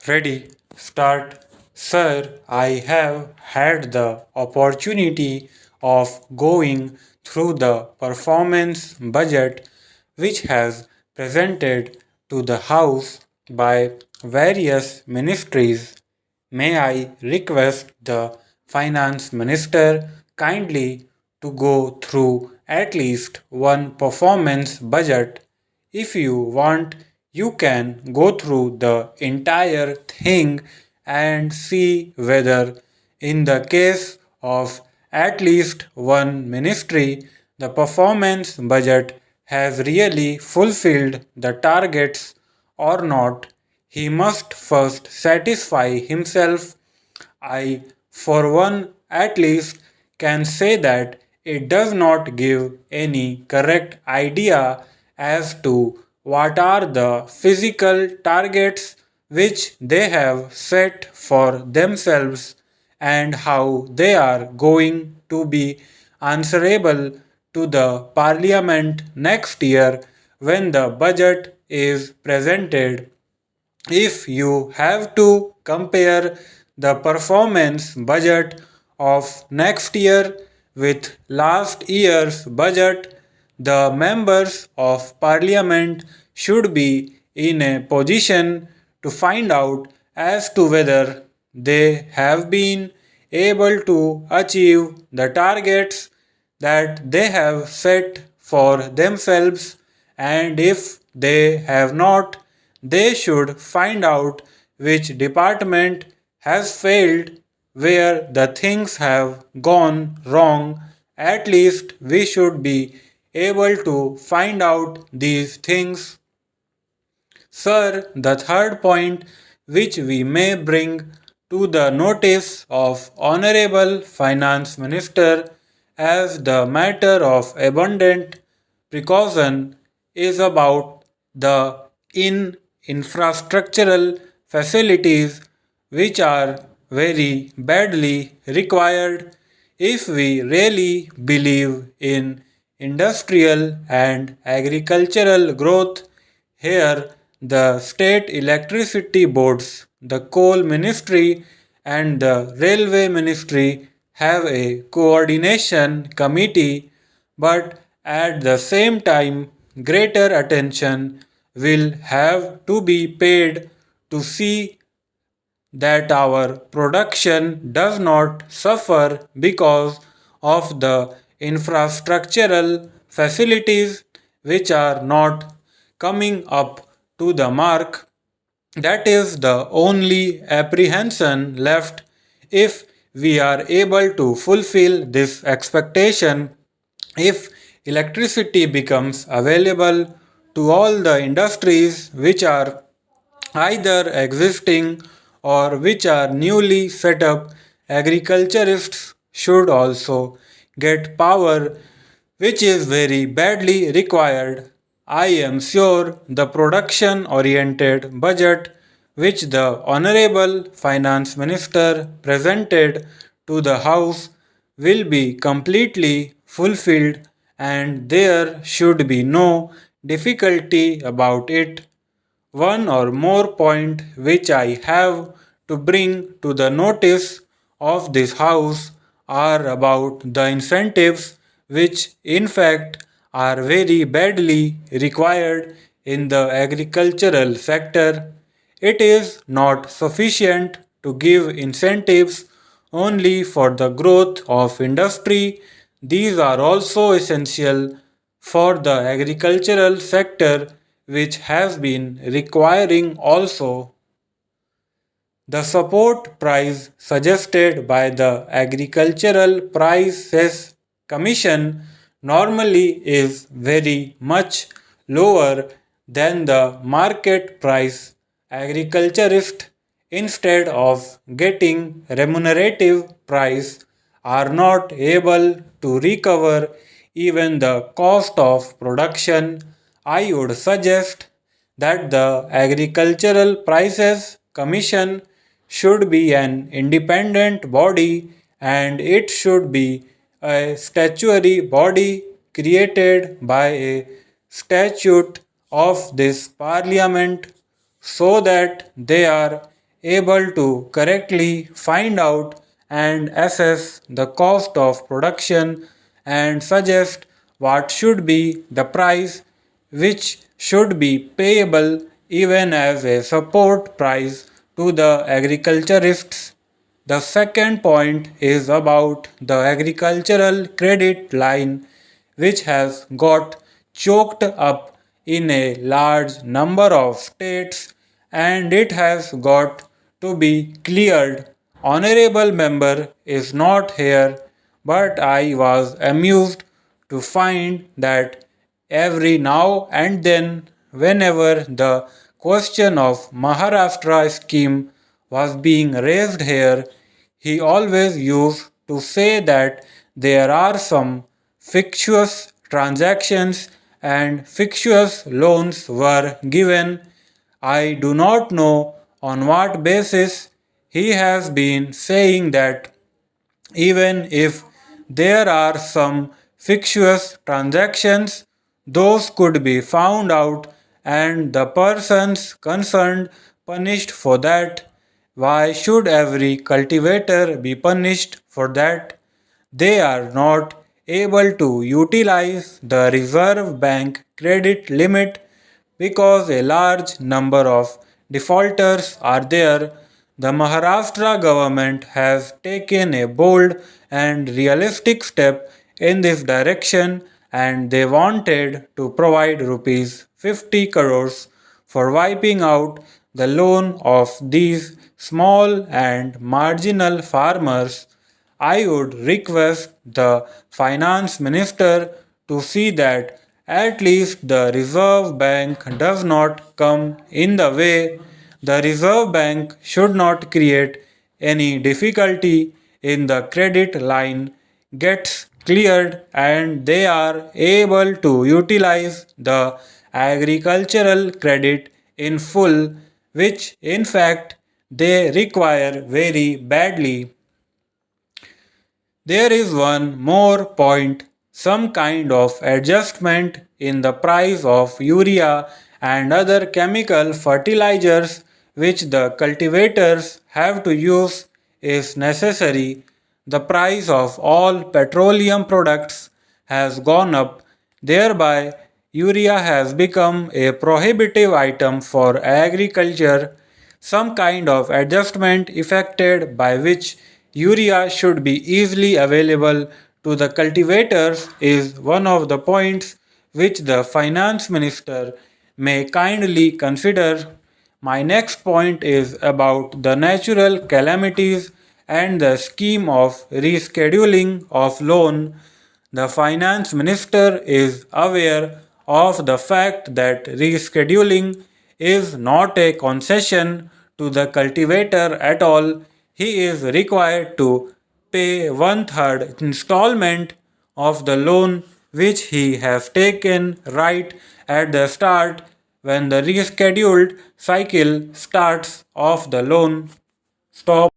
Ready, start. Sir, I have had the opportunity of going through the performance budget which has presented to the House by various ministries. May I request the Finance Minister kindly to go through at least one performance budget. If you want, you can go through the entire thing and see whether, in the case of at least one ministry, the performance budget has really fulfilled the targets or not. He must first satisfy himself. I, for one at least, can say that it does not give any correct idea as to what are the physical targets which they have set for themselves and how they are going to be answerable to the parliament next year when the budget is presented. If you have to compare the performance budget of next year with last year's budget, the members of parliament should be in a position to find out as to whether they have been able to achieve the targets that they have set for themselves, and if they have not, they should find out which department has failed, where the things have gone wrong. At least we should be able to find out these things. Sir, the third point which we may bring to the notice of Honorable Finance Minister as the matter of abundant precaution is about the infrastructural facilities which are very badly required if we really believe in industrial and agricultural growth. Here, the state electricity boards, the coal ministry, and the railway ministry have a coordination committee, but at the same time, greater attention will have to be paid to see that our production does not suffer because of the infrastructural facilities which are not coming up to the mark. That is the only apprehension left. If we are able to fulfill this expectation, if electricity becomes available to all the industries which are either existing or which are newly set up, agriculturists should also get power, which is very badly required. I am sure the production oriented budget which the Honorable Finance Minister presented to the House will be completely fulfilled, and there should be no difficulty about it. One or more point which I have to bring to the notice of this House are about the incentives which in fact are very badly required in the agricultural sector. It is not sufficient to give incentives only for the growth of industry. These are also essential for the agricultural sector, which has been requiring also. The support price suggested by the Agricultural Prices Commission normally is very much lower than the market price. Agriculturists, instead of getting remunerative price, are not able to recover even the cost of production. I would suggest that the Agricultural Prices Commission should be an independent body, and it should be a statutory body created by a statute of this parliament so that they are able to correctly find out and assess the cost of production and suggest what should be the price which should be payable even as a support price to the agriculturists. The second point is about the agricultural credit line, which has got choked up in a large number of states and it has got to be cleared. Honorable member is not here, but I was amused to find that every now and then, whenever the question of Maharashtra scheme was being raised here, he always used to say that there are some fictitious transactions and fictitious loans were given. I do not know on what basis he has been saying that even if there are some fictitious transactions, those could be found out and the persons concerned punished for that. Why should every cultivator be punished for that? They are not able to utilize the Reserve Bank credit limit because a large number of defaulters are there. The Maharashtra government has taken a bold and realistic step in this direction and they wanted to provide rupees 50 crores for wiping out the loan of these small and marginal farmers. I would request the finance minister to see that at least the Reserve Bank does not come in the way. The Reserve Bank should not create any difficulty in the credit line gets cleared and they are able to utilize the agricultural credit in full, which in fact they require very badly. There is one more point, some kind of adjustment in the price of urea and other chemical fertilizers which the cultivators have to use is necessary. The price of all petroleum products has gone up, thereby urea has become a prohibitive item for agriculture. Some kind of adjustment effected by which urea should be easily available to the cultivators is one of the points which the finance minister may kindly consider. My next point is about the natural calamities and the scheme of rescheduling of loan. The finance minister is aware of the fact that rescheduling is not a concession to the cultivator at all. He is required to pay one third installment of the loan which he has taken right at the start when the rescheduled cycle starts of the loan. Stop.